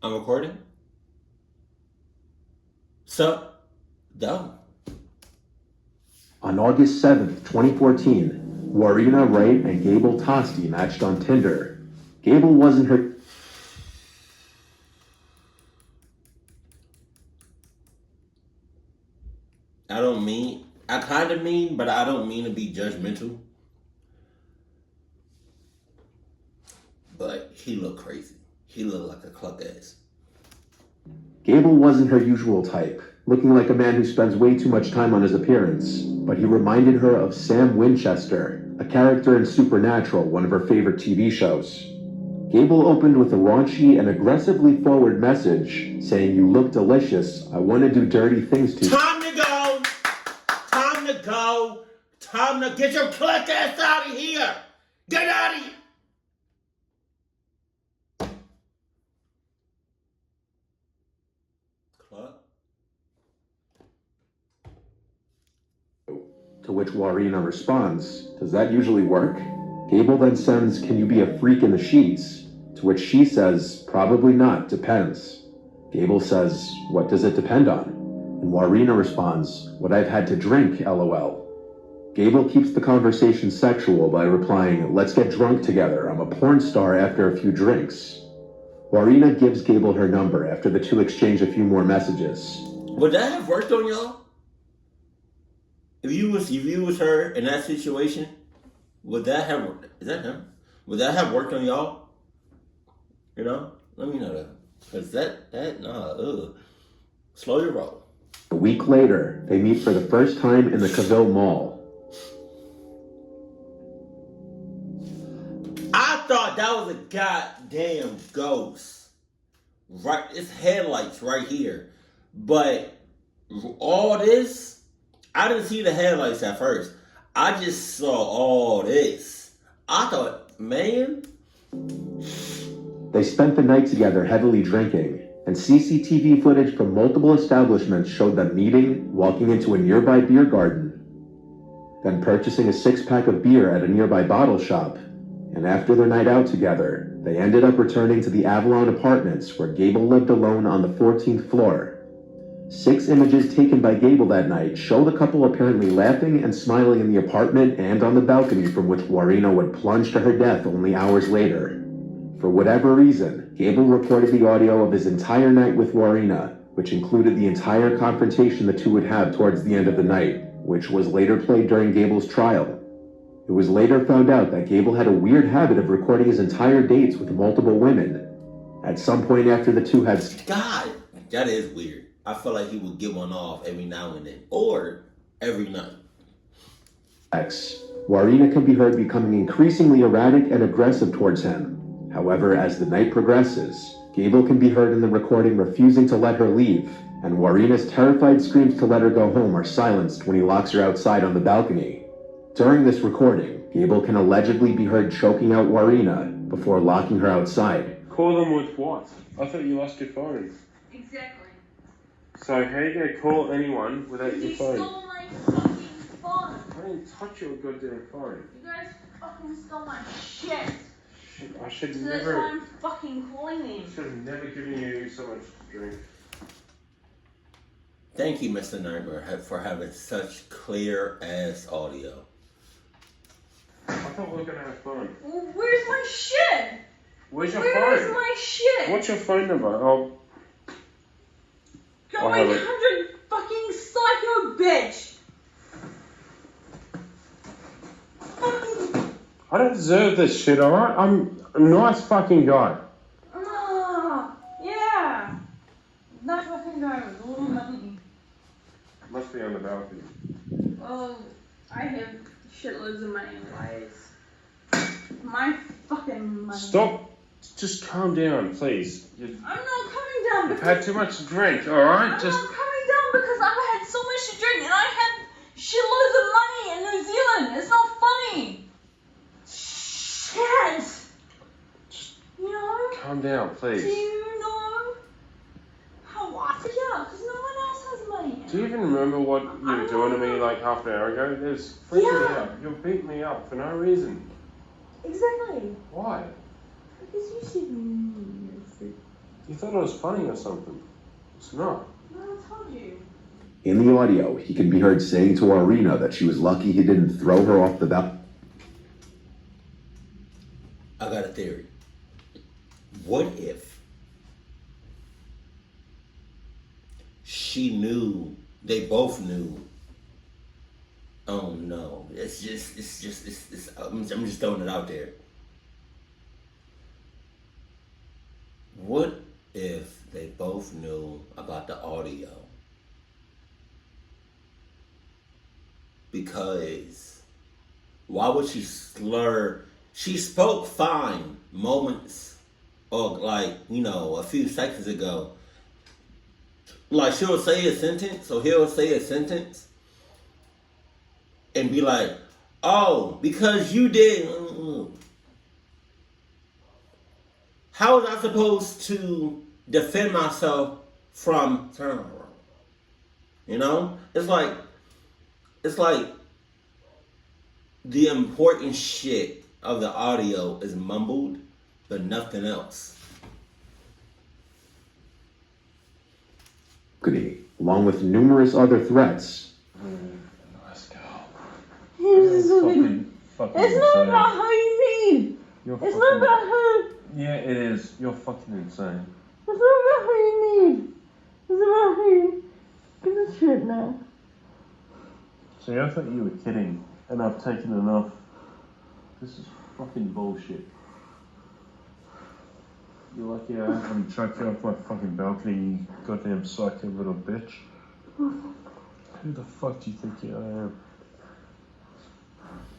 I'm recording. So, go. On August 7th, 2014, Warrina Wright and Gable Tosti matched on Tinder. Gable wasn't her... I kind of mean, but I don't mean to be judgmental. But he looked crazy. He looked like a cluck ass. Gable wasn't her usual type, looking like a man who spends way too much time on his appearance, but he reminded her of Sam Winchester, a character in Supernatural, one of her favorite TV shows. Gable opened with a raunchy and aggressively forward message, saying, "You look delicious. I want to do dirty things to you." Time to go! Time to go! Time to get your cluck ass out of here! Get out of here! Cluck? To which Warrina responds, "Does that usually work?" Gable then sends, "Can you be a freak in the sheets?" To which she says, "Probably not, depends." Gable says, "What does it depend on?" And Warrina responds, "What I've had to drink, lol." Gable keeps the conversation sexual by replying, "Let's get drunk together. I'm a porn star after a few drinks." Warrina gives Gable her number after the two exchange a few more messages. Would that have worked on y'all? If you was her in that situation, would that have, is that him? Would that have worked on y'all? You know? Let me know that. Cause slow your roll. A week later, they meet for the first time in the Cavill Mall. I thought that was a goddamn ghost. Right, it's headlights right here. But all this, I didn't see the headlights at first. I just saw all this. I thought, man. They spent the night together heavily drinking, and CCTV footage from multiple establishments showed them meeting, walking into a nearby beer garden, then purchasing a six-pack of beer at a nearby bottle shop. And after their night out together, they ended up returning to the Avalon Apartments where Gable lived alone on the 14th floor. 6 images taken by Gable that night show the couple apparently laughing and smiling in the apartment and on the balcony from which Warrina would plunge to her death only hours later. For whatever reason, Gable recorded the audio of his entire night with Warrina, which included the entire confrontation the two would have towards the end of the night, which was later played during Gable's trial. It was later found out that Gable had a weird habit of recording his entire dates with multiple women. At some point after the two had... God, that is weird. I feel like he would get one off every now and then, or every night. Warrina can be heard becoming increasingly erratic and aggressive towards him. However, as the night progresses, Gable can be heard in the recording refusing to let her leave, and Warrina's terrified screams to let her go home are silenced when he locks her outside on the balcony. During this recording, Gable can allegedly be heard choking out Warrina before locking her outside. Call them with what? I thought you lost your phone. Exactly. So how are you going to call anyone without your phone? You stole my fucking phone. I didn't touch your goddamn phone. You guys fucking stole my shit. Shit, I should So never... that's why I'm fucking calling them. should have never given you so much to drink. Thank you, Mr. Nightmare, for having such clear-ass audio. I thought we were going to have fun. Well, where's my shit? Where's your Where's phone? my shit? What's your phone number? Oh, Go I have it. 800 fucking psycho bitch. Fucking. I don't deserve this shit, alright? I'm a nice fucking guy. Yeah. Not fucking guy with a little money. Must be on the balcony. Oh, I have shitloads of money anyways. My fucking money. Stop. Just calm down, please. I'm not coming down You've because had too much to drink, alright? I'm not coming down because I've had so much to drink and I had shitloads of money in New Zealand. It's not funny. Shit. You know? Calm down, Do please. you know how I feel? Because no one else has money. Do you even remember what you were doing to me like half an hour ago? It was freaking me Yeah. out. You beat me up for no reason. Exactly. Why? Because you said you're a freak. You thought it was funny or something. It's not. No, I told you. In the audio, he can be heard saying to Warrina that she was lucky he didn't throw her off the balcony. I got a theory. What if she knew, they both knew? Oh no, it's I'm just throwing it out there. What if they both knew about the audio? Because why would she slur? She spoke fine moments or like, a few seconds ago. Like she'll say a sentence or he'll say a sentence and be like, oh, because you did. How was I supposed to defend myself from turnover? It's like the important shit of the audio is mumbled, but nothing else. Along with numerous other threats. Let's go. It's Fucking not insane. about how you mean. It's not about how. Yeah, it is. You're fucking insane. It's not about how you mean. It's about how you. Give a shit now. See, I thought you were kidding, and I've taken enough. This is fucking bullshit. You're lucky I haven't chucked you off my fucking balcony, you goddamn psycho little bitch. Who the fuck do you think I am?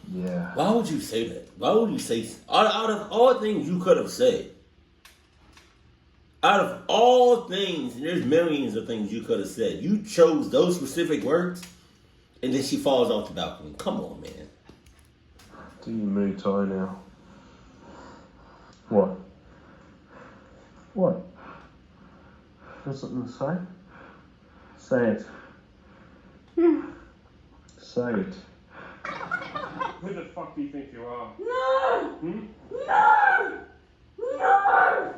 Yeah. Why would you say that? Why would you say, out of all things you could have said, out of all things, and there's millions of things you could have said, you chose those specific words, and then she falls off the balcony. Come on, man. Do you mood tie now? What? What? Got something to say? Say it. Say it. Who the fuck do you think you are? No! Hmm? No! No!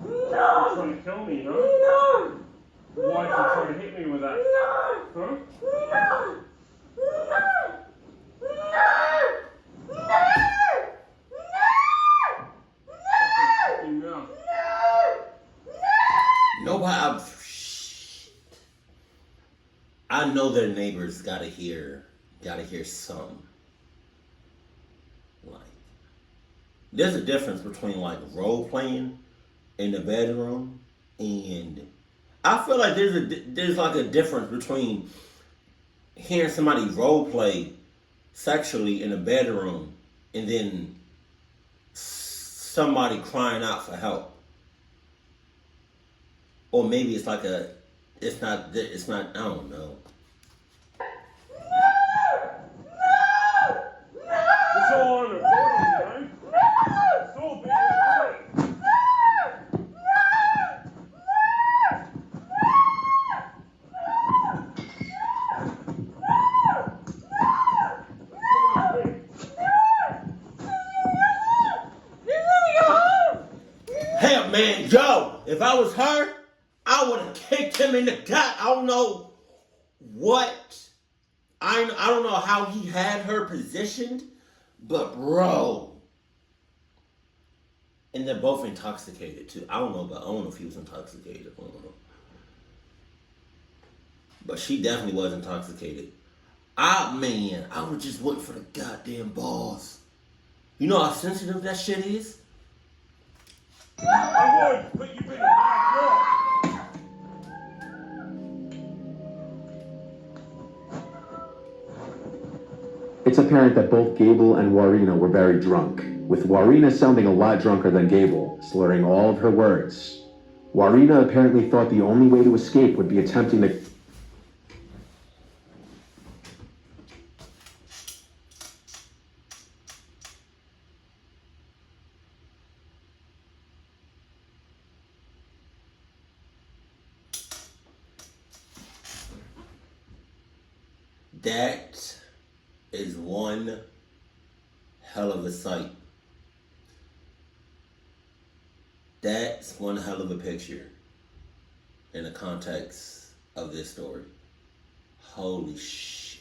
You're No! trying to kill me, huh? No! Why'd you try to hit me with that? No! Huh? No! No! No! No! Fucking no. Nobody. I know their neighbors gotta hear some. Like, there's a difference between like role playing in the bedroom, and I feel like there's like a difference between hearing somebody role play sexually in a bedroom and then somebody crying out for help. Or maybe it's like it's not, I don't know. It's all on recording, right? It's all being recorded. Hell, man, yo, if I was her, I would have kicked him in the gut. I don't know what. I don't know how he had her positioned, but bro. And they're both intoxicated too. I don't know if he was intoxicated. I don't know. But she definitely was intoxicated. I was just waiting for the goddamn balls. You know how sensitive that shit is? I would, but you've been a bad girl. It's apparent that both Gable and Warrina were very drunk, with Warrina sounding a lot drunker than Gable, slurring all of her words. Warrina apparently thought the only way to escape would be attempting to... That is one hell of a sight. That's one hell of a picture. in the context of this story. Holy shit.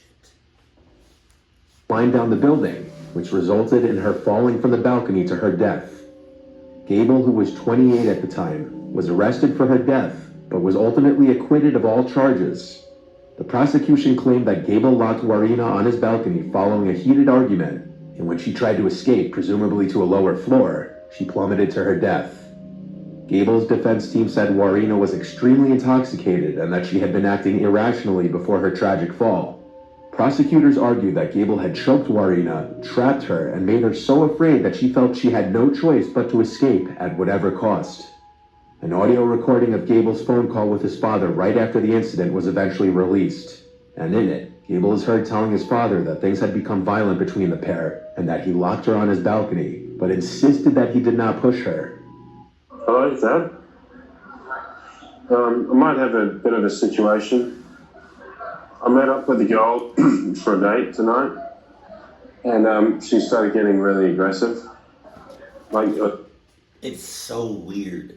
Climbed down the building, which resulted in her falling from the balcony to her death. Gable, who was 28 at the time, was arrested for her death, but was ultimately acquitted of all charges. The prosecution claimed that Gable locked Warrina on his balcony following a heated argument, and when she tried to escape, presumably to a lower floor, she plummeted to her death. Gable's defense team said Warrina was extremely intoxicated and that she had been acting irrationally before her tragic fall. Prosecutors argued that Gable had choked Warrina, trapped her, and made her so afraid that she felt she had no choice but to escape at whatever cost. An audio recording of Gable's phone call with his father right after the incident was eventually released, and in it, Gable is heard telling his father that things had become violent between the pair and that he locked her on his balcony, but insisted that he did not push her. Hello, Dad. I might have a bit of a situation. I met up with a girl for a date tonight, and she started getting really aggressive. It's so weird.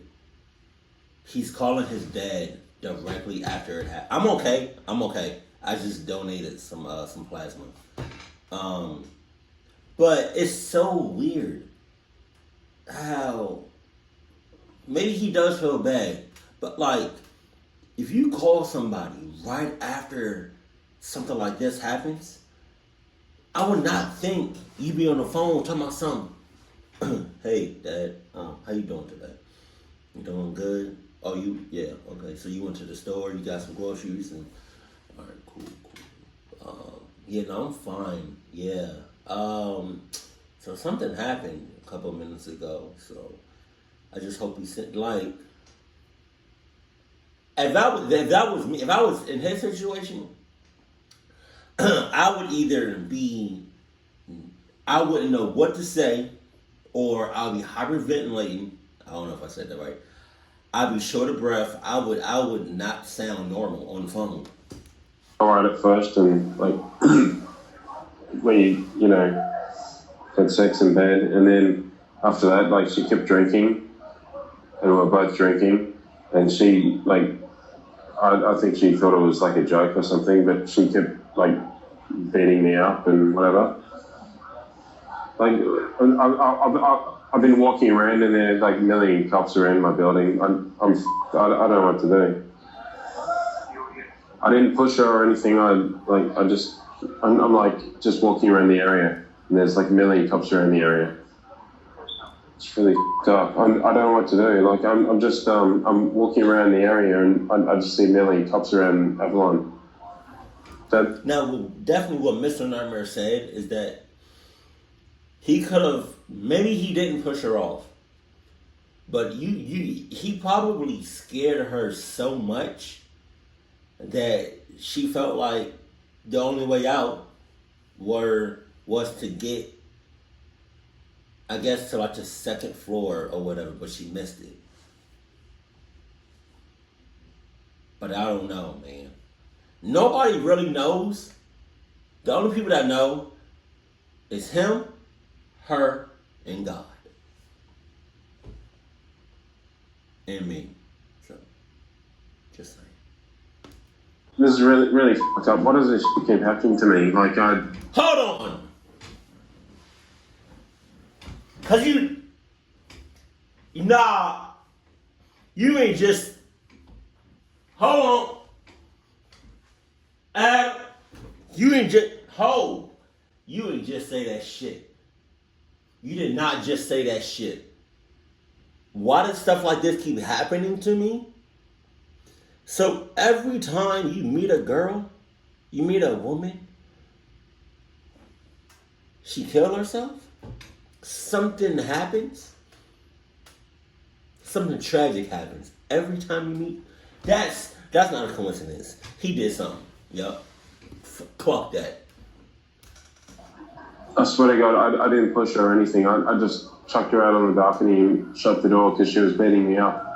He's calling his dad directly after it happened. I'm okay. I just donated some plasma. But it's so weird how maybe he does feel bad, but like if you call somebody right after something like this happens, I would not think you be on the phone talking about something. Hey, Dad, how you doing today? You doing good? Oh, yeah, okay. So you went to the store, you got some groceries, and all right, cool. Yeah, no, I'm fine. Yeah. So something happened a couple of minutes ago. So I just hope he said like. If that was me, if I was in his situation, I would either I wouldn't know what to say, or I'll be hyperventilating. I don't know if I said that right. I'd be short of breath. I would not sound normal on the phone. Alright at first, and like we, had sex in bed, and then after that, like she kept drinking, and we were both drinking, and she like. I think she thought it was like a joke or something, but she kept like beating me up and whatever. Like I've been walking around and there are like a million cops around my building. I don't know what to do. I didn't push her or anything. I'm like just walking around the area and there's like a million cops around the area. It's really up. I don't know what to do. Like I'm walking around the area and I just see a million cops around Avalon. Now, definitely what Mr. Nightmare said is that he could have, maybe he didn't push her off, but he probably scared her so much that she felt like the only way out was to get, I guess, to like the second floor or whatever, but she missed it. But I don't know, man. Nobody really knows. The only people that know is him, her, and God. And me. So, just saying. This is really, really fucked up. What does this keep happening to me? Like, Hold on! Cause you ain't just, hold on. You ain't just say that shit. You did not just say that shit. Why does stuff like this keep happening to me? So every time you meet a girl, you meet a woman, she killed herself, something happens, something tragic happens. Every time you meet, that's not a coincidence. He did something. Yup. Clock that. I swear to God, I didn't push her or anything. I just chucked her out on the balcony and shut the door because she was beating me up.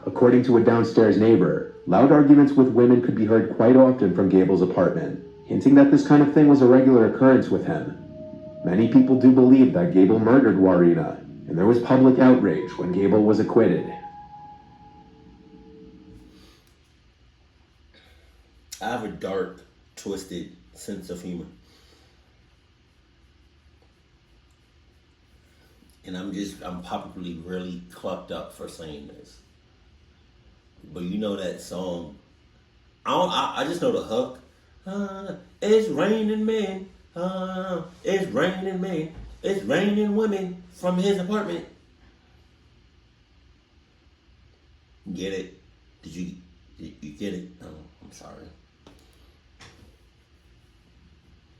According to a downstairs neighbor, loud arguments with women could be heard quite often from Gable's apartment, hinting that this kind of thing was a regular occurrence with him. Many people do believe that Gable murdered Warrina, and there was public outrage when Gable was acquitted. I have a dark, twisted sense of humor. And I'm probably really clucked up for saying this. But you know that song. I just know the hook. It's raining men. It's raining men. It's raining women from his apartment. Get it? Did you get it? Oh, I'm sorry.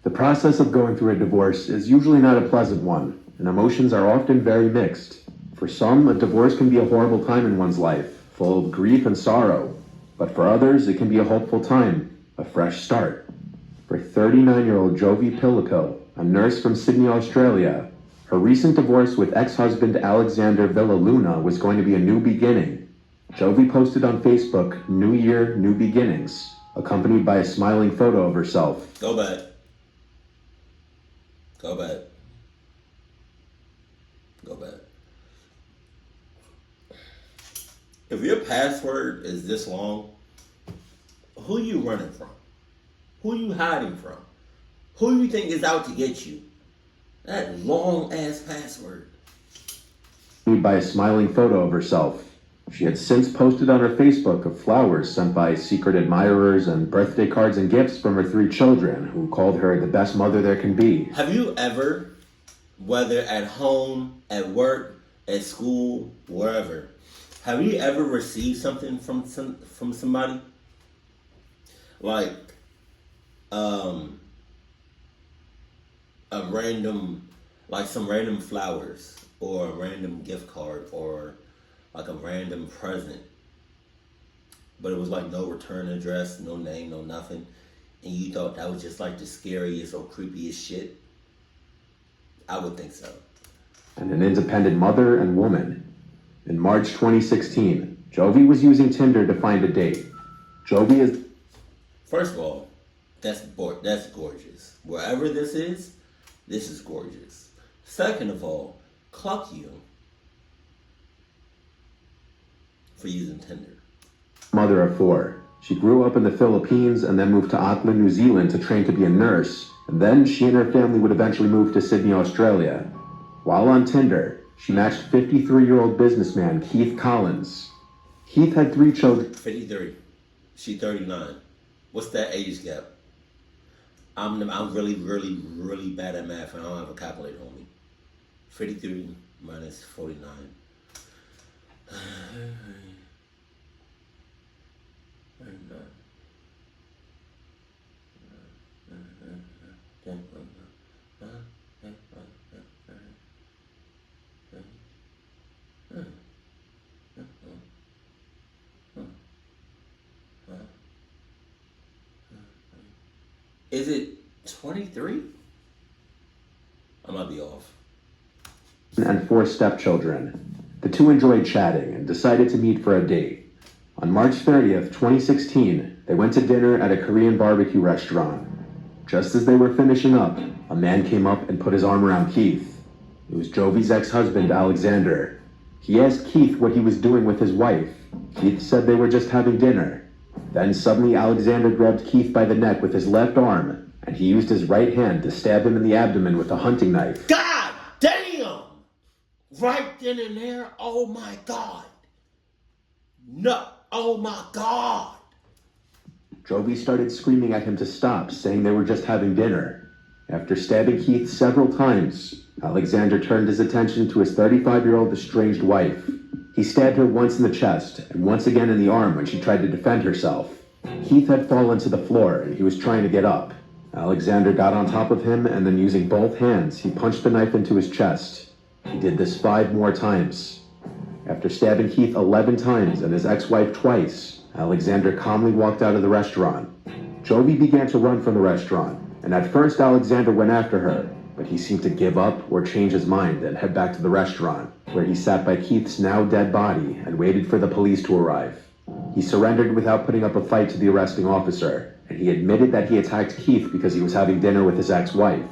The process of going through a divorce is usually not a pleasant one, and emotions are often very mixed. For some, a divorce can be a horrible time in one's life, full of grief and sorrow. But for others, it can be a hopeful time, a fresh start. For 39-year-old Jovi Pillico, a nurse from Sydney, Australia, her recent divorce with ex-husband Alexander Villaluna was going to be a new beginning. Jovi posted on Facebook, "New Year, New Beginnings," accompanied by a smiling photo of herself. Go back. Go back. Go back. If your password is this long, who you running from? Who you hiding from? Who you think is out to get you? That long ass password. By a smiling photo of herself. She had since posted on her Facebook of flowers sent by secret admirers and birthday cards and gifts from her 3 children, who called her the best mother there can be. Have you ever, whether at home, at work, at school, wherever, have you ever received something from somebody? Like a random, like some random flowers or a random gift card or like a random present, but it was like no return address, no name, no nothing, and you thought that was just like the scariest or creepiest shit? I would think so. And an independent mother and woman. In March 2016, Jovi was using Tinder to find a date. Jovi is... First of all, that's gorgeous. Wherever this is gorgeous. Second of all, cluck you for using Tinder. Mother of 4. She grew up in the Philippines and then moved to Auckland, New Zealand to train to be a nurse. And then she and her family would eventually move to Sydney, Australia. While on Tinder, she matched 53-year-old businessman Keith Collins. Keith had 3 children. 53. She 39. What's that age gap? I'm really, really, really bad at math and I don't have a calculator on me. 53 minus 49. Is it 23? I might be off. And 4 stepchildren. The 2 enjoyed chatting and decided to meet for a date. On March 30th, 2016, they went to dinner at a Korean barbecue restaurant. Just as they were finishing up, a man came up and put his arm around Keith. It was Jovi's ex-husband, Alexander. He asked Keith what he was doing with his wife. Keith said they were just having dinner. Then suddenly Alexander grabbed Keith by the neck with his left arm, and he used his right hand to stab him in the abdomen with a hunting knife. God damn! Right then and there, oh my God. No, oh my God. Jovi started screaming at him to stop, saying they were just having dinner. After stabbing Keith several times, Alexander turned his attention to his 35-year-old estranged wife. He stabbed her once in the chest and once again in the arm when she tried to defend herself. Keith had fallen to the floor and he was trying to get up. Alexander got on top of him and then using both hands, he punched the knife into his chest. He did this 5 more times. After stabbing Keith 11 times and his ex-wife twice, Alexander calmly walked out of the restaurant. Jovi began to run from the restaurant, and at first Alexander went after her, but he seemed to give up or change his mind and head back to the restaurant, where he sat by Keith's now dead body and waited for the police to arrive. He surrendered without putting up a fight to the arresting officer, and he admitted that he attacked Keith because he was having dinner with his ex-wife.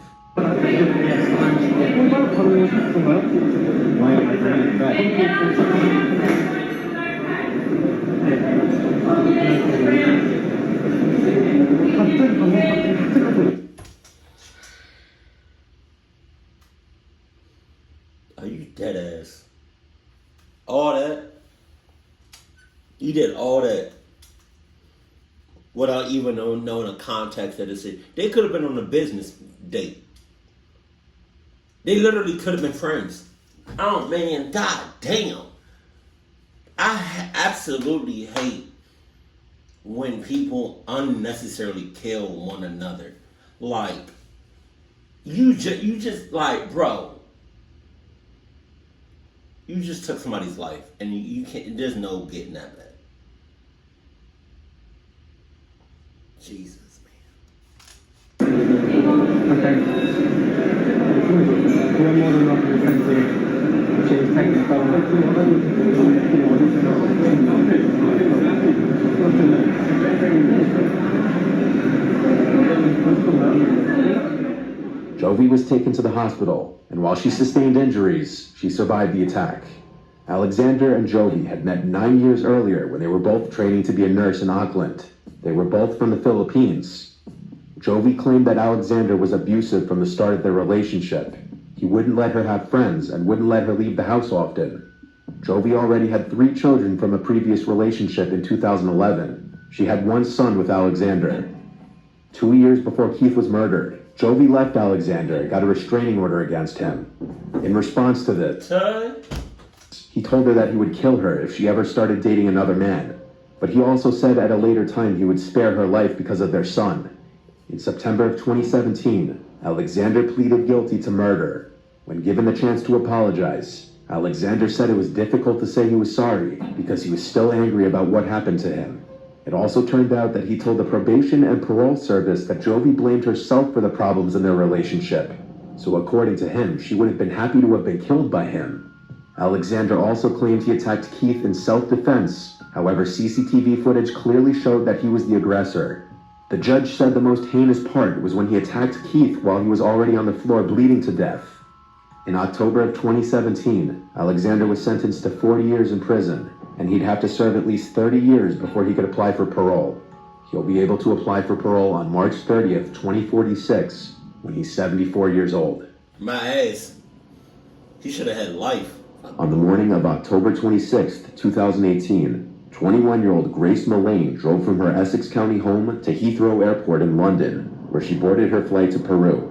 He did all that without even knowing the context of the city. They could have been on a business date. They literally could have been friends. Oh man, god damn. I absolutely hate when people unnecessarily kill one another. Like, you just like, bro, you just took somebody's life and you can't, there's no getting that back. Jesus, man. Okay. We're more than welcome to change technical. Jovi was taken to the hospital, and while she sustained injuries, she survived the attack. Alexander and Jovi had met 9 years earlier when they were both training to be a nurse in Auckland. They were both from the Philippines. Jovi claimed that Alexander was abusive from the start of their relationship. He wouldn't let her have friends and wouldn't let her leave the house often. Jovi already had 3 children from a previous relationship in 2011. She had 1 son with Alexander. 2 years before Keith was murdered, Jovi left Alexander and got a restraining order against him. In response to this, he told her that he would kill her if she ever started dating another man. But he also said at a later time he would spare her life because of their son. In September of 2017, Alexander pleaded guilty to murder. When given the chance to apologize, Alexander said it was difficult to say he was sorry because he was still angry about what happened to him. It also turned out that he told the probation and parole service that Jovi blamed herself for the problems in their relationship. So according to him, she would have been happy to have been killed by him. Alexander also claimed he attacked Keith in self-defense. However, CCTV footage clearly showed that he was the aggressor. The judge said the most heinous part was when he attacked Keith while he was already on the floor bleeding to death. In October of 2017, Alexander was sentenced to 40 years in prison, and he'd have to serve at least 30 years before he could apply for parole. He'll be able to apply for parole on March 30th, 2046, when he's 74 years old. My ass. He should have had life. On the morning of October 26th, 2018, 21-year-old Grace Millane drove from her Essex County home to Heathrow Airport in London, where she boarded her flight to Peru.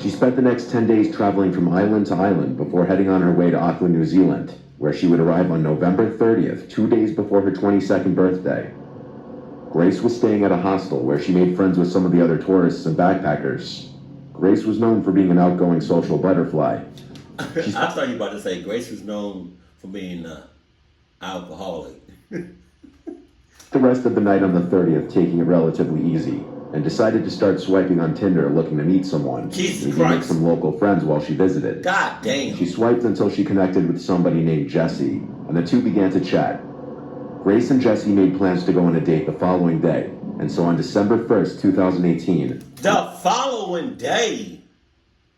She spent the next 10 days traveling from island to island before heading on her way to Auckland, New Zealand, where she would arrive on November 30th, 2 days before her 22nd birthday. Grace was staying at a hostel where she made friends with some of the other tourists and backpackers. Grace was known for being an outgoing social butterfly. I thought you were about to say Grace was known for being an alcoholic. The rest of the night on the 30th taking it relatively easy, and decided to start swiping on Tinder looking to meet someone. Jesus maybe Christ. make some local friends while she visited. God damn. She swiped until she connected with somebody named Jesse, and the two began to chat. Grace and Jesse made plans to go on a date the following day, and so on December 1st, 2018... The following day?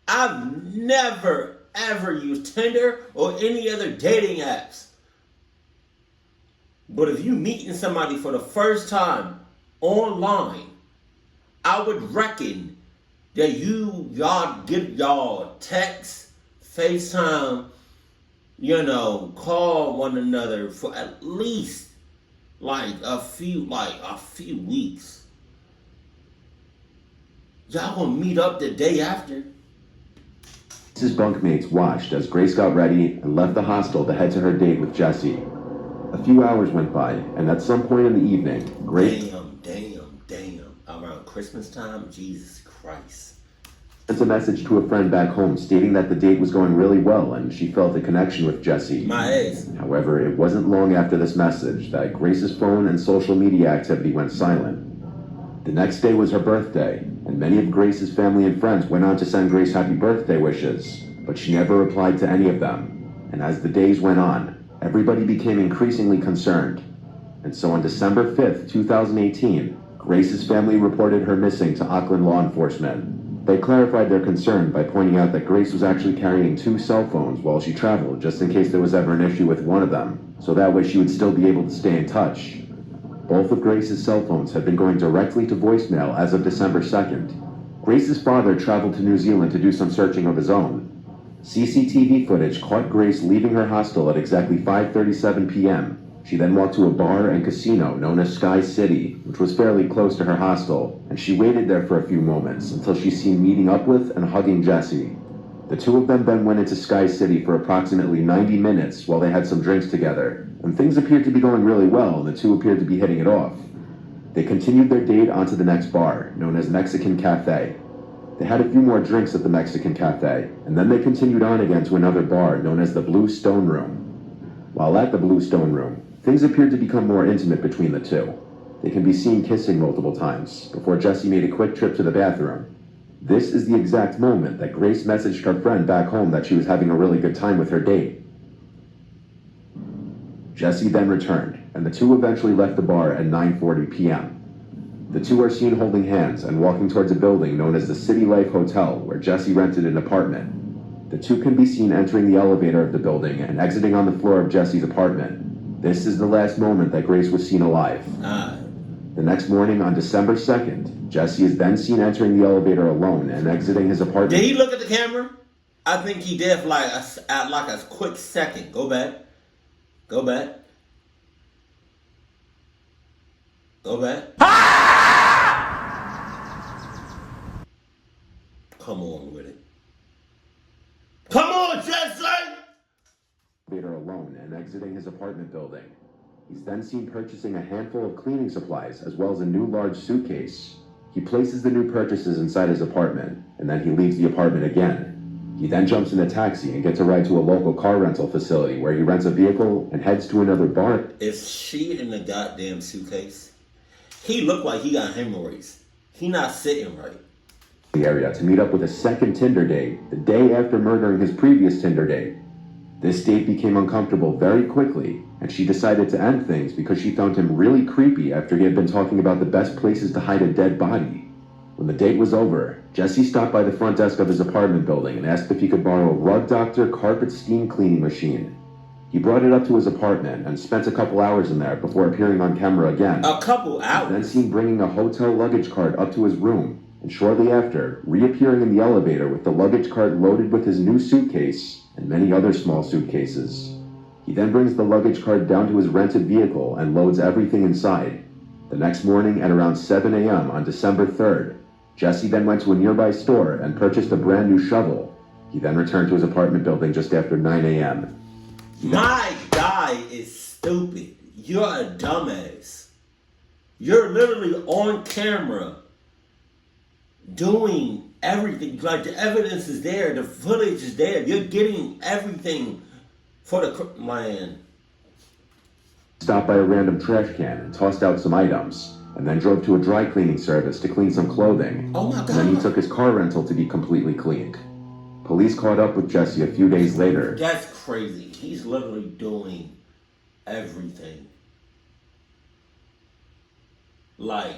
I've never, ever used Tinder or any other dating apps. But if you meeting somebody for the first time online, I would reckon that y'all get y'all text, FaceTime, call one another for at least like a few weeks. Y'all gonna meet up the day after? Grace's bunkmates watched as Grace got ready and left the hostel to head to her date with Jesse. A few hours went by, and at some point in the evening, Grace... Damn. Around Christmas time? Jesus Christ. Sent a message to a friend back home stating that the date was going really well and she felt a connection with Jesse. My ass. However, it wasn't long after this message that Grace's phone and social media activity went silent. The next day was her birthday, and many of Grace's family and friends went on to send Grace happy birthday wishes, but she never replied to any of them. And as the days went on, everybody became increasingly concerned. And so on December 5th, 2018, Grace's family reported her missing to Auckland law enforcement. They clarified their concern by pointing out that Grace was actually carrying 2 cell phones while she traveled, just in case there was ever an issue with one of them, so that way she would still be able to stay in touch. Both of Grace's cell phones had been going directly to voicemail as of December 2nd. Grace's father traveled to New Zealand to do some searching of his own. CCTV footage caught Grace leaving her hostel at exactly 5:37 p.m., She then walked to a bar and casino known as Sky City, which was fairly close to her hostel, and she waited there for a few moments until she's seen meeting up with and hugging Jesse. The two of them then went into Sky City for approximately 90 minutes while they had some drinks together, and things appeared to be going really well, and the two appeared to be hitting it off. They continued their date onto the next bar, known as Mexican Cafe. They had a few more drinks at the Mexican Cafe, and then they continued on again to another bar known as the Blue Stone Room. While at the Blue Stone Room, things appeared to become more intimate between the two. They can be seen kissing multiple times, before Jesse made a quick trip to the bathroom. This is the exact moment that Grace messaged her friend back home that she was having a really good time with her date. Jesse then returned, and the two eventually left the bar at 9:40 p.m. The two are seen holding hands and walking towards a building known as the City Life Hotel, where Jesse rented an apartment. The two can be seen entering the elevator of the building and exiting on the floor of Jesse's apartment. This is the last moment that Grace was seen alive. The next morning, on December 2nd, Jesse is then seen entering the elevator alone and exiting his apartment. Did he look at the camera? I think he did for like a quick second. Go back. Go back. Go back. Come on with it. Come on, Jesse! Elevator alone and exiting his apartment building. He's then seen purchasing a handful of cleaning supplies as well as a new large suitcase. He places the new purchases inside his apartment, and then he leaves the apartment again. He then jumps in a taxi and gets a ride to a local car rental facility where he rents a vehicle and heads to another bar. Is she in the goddamn suitcase? He looked like he got hemorrhoids. He not sitting right. The area to meet up with a second Tinder date the day after murdering his previous Tinder date. This date became uncomfortable very quickly, and she decided to end things because she found him really creepy after he had been talking about the best places to hide a dead body. When the date was over, Jesse stopped by the front desk of his apartment building and asked if he could borrow a Rug Doctor carpet steam cleaning machine. He brought it up to his apartment and spent a couple hours in there before appearing on camera again. A couple hours? Then seen bringing a hotel luggage cart up to his room, and shortly after, reappearing in the elevator with the luggage cart loaded with his new suitcase and many other small suitcases. He then brings the luggage cart down to his rented vehicle and loads everything inside. The next morning at around 7 a.m. on December 3rd, Jesse then went to a nearby store and purchased a brand new shovel. He then returned to his apartment building just after 9 a.m. My guy is stupid. You're a dumbass. You're literally on camera doing everything. Like, the evidence is there. The footage is there. You're getting everything for the... Man. Stopped by a random trash can and tossed out some items, and then drove to a dry cleaning service to clean some clothing. Oh my God. And then he took his car rental to be completely cleaned. Police caught up with Jesse a few days later. That's crazy. He's literally doing everything. Like,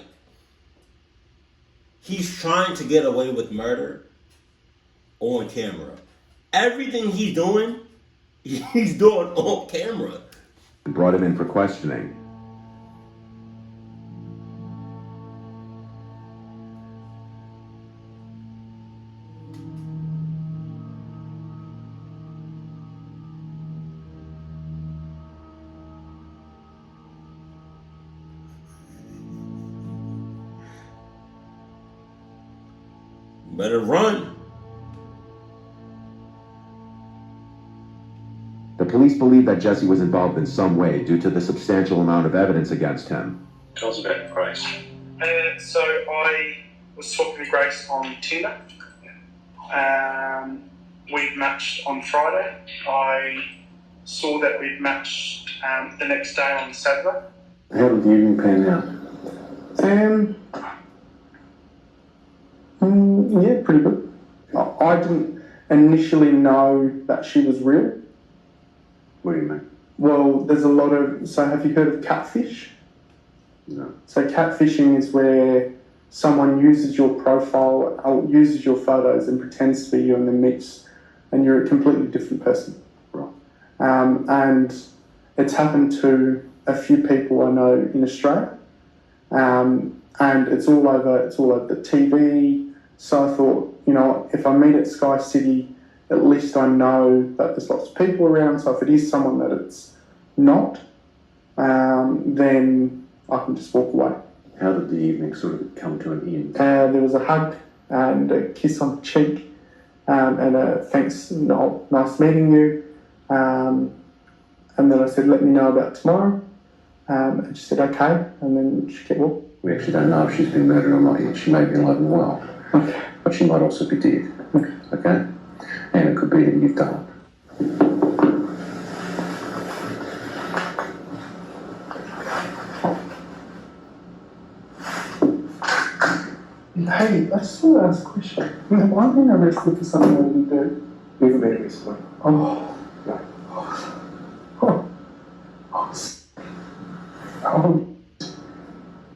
he's trying to get away with murder on camera. Everything he's doing on camera. Brought him in for questioning. Better run. The police believe that Jesse was involved in some way due to the substantial amount of evidence against him. Tell us about Grace. So I was talking to Grace on Tinder. We'd matched on Friday. I saw that we'd matched the next day on Saturday. How did the evening pan out? Yeah, pretty good. I didn't initially know that she was real. What do you mean? Well, there's a lot of... So have you heard of catfish? No. So catfishing is where someone uses your profile, or uses your photos and pretends to be you and then meets, and you're a completely different person. Right. And it's happened to a few people I know in Australia. And it's all over the TV. So I thought, you know, if I meet at Sky City, at least I know that there's lots of people around. So if it is someone that it's not, then I can just walk away. How did the evening sort of come to an end? There was a hug and a kiss on the cheek, and a thanks, no, nice meeting you. And then I said, let me know about tomorrow. And she said, okay, and then she kept walking. We actually don't know if she's been murdered or not yet. She may be alive and well, Okay. but she might also be dead. Okay? And it could be that you've done it. Hey, I just want to ask a question. Have I been arrested for something I didn't do? Never been arrested. Oh. No. Oh.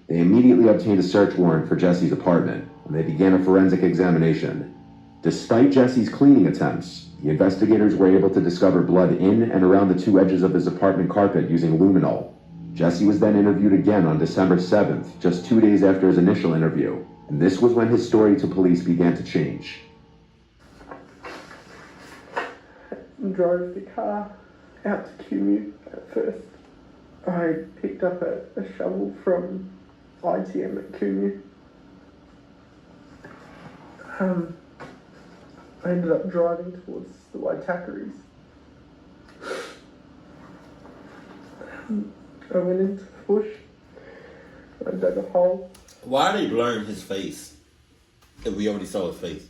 They immediately obtained a search warrant for Jesse's apartment, and they began a forensic examination. Despite Jesse's cleaning attempts, the investigators were able to discover blood in and around the two edges of his apartment carpet using luminol. Jesse was then interviewed again on December 7th, just 2 days after his initial interview, and this was when his story to police began to change. Drove the car out to Cumu at first. I picked up a shovel from ITM at Cumu. I ended up driving towards the Waitakaries. I went into the bush. I dug a hole. Why are they blurring his face? If we already saw his face.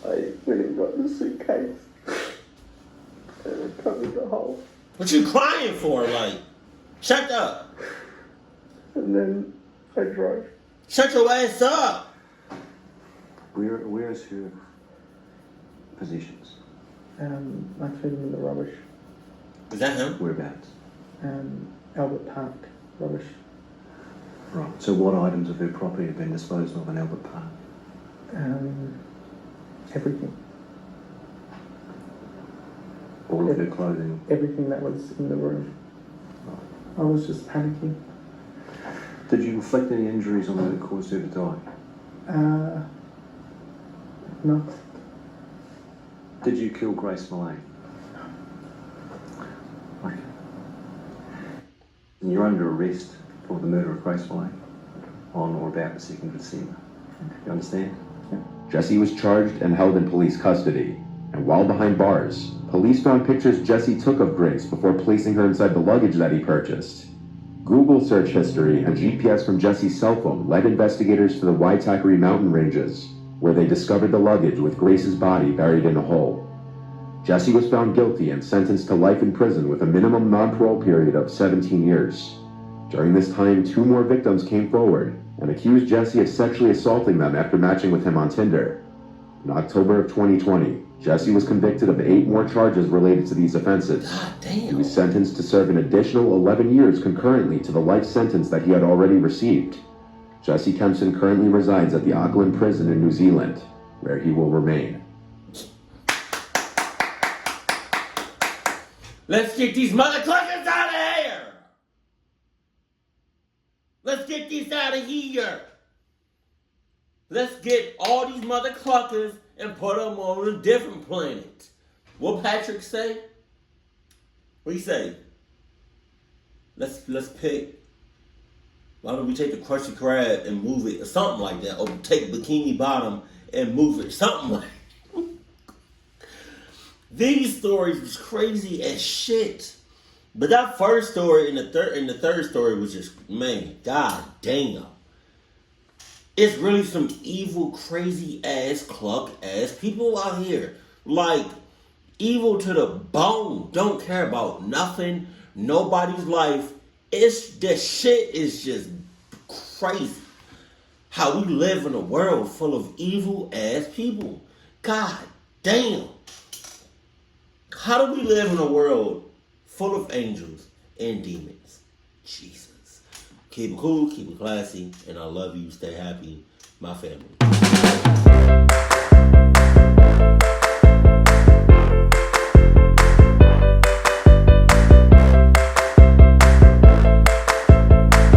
I went and got the suitcase. And I covered the hole. What you crying for? Like, shut up. And then I drove. Shut your ass up. Where is her possessions? I threw them in the rubbish. Is that him? Whereabouts? Albert Park rubbish. Right. So what items of her property have been disposed of in Albert Park? Everything. All of her clothing? Everything that was in the room. I was just panicking. Did you inflict any injuries on her that caused her to die? No. Did you kill Grace Millane? Okay. And you're under arrest for the murder of Grace Millane on or about the 2nd of December. You understand? Yeah. Jesse was charged and held in police custody. And while behind bars, police found pictures Jesse took of Grace before placing her inside the luggage that he purchased. Google search history and GPS from Jesse's cell phone led investigators to the Waitakere mountain ranges, where they discovered the luggage with Grace's body buried in a hole. Jesse was found guilty and sentenced to life in prison with a minimum non-parole period of 17 years. During this time, 2 more victims came forward and accused Jesse of sexually assaulting them after matching with him on Tinder. In October of 2020, Jesse was convicted of 8 more charges related to these offenses. God He damn. was sentenced to serve an additional 11 years concurrently to the life sentence that he had already received. Jesse Kempson currently resides at the Auckland prison in New Zealand, where he will remain. Let's get these motherfuckers out of here. Let's get these out of here. Let's get all these motherfuckers and put them on a different planet. What Patrick say? What he say? Let's pick. Why don't we take the Krusty Krab and move it, or something like that, or take Bikini Bottom and move it, something like that. These stories was crazy as shit. But that first story and the third story was just, man, god damn. It's really some evil, crazy ass, cluck ass people out here. Like, evil to the bone. Don't care about nothing, nobody's life. The shit is just crazy. How we live in a world full of evil ass people. God damn. How do we live in a world full of angels and demons? Jesus. Keep it cool, keep it classy, and I love you. Stay happy, my family.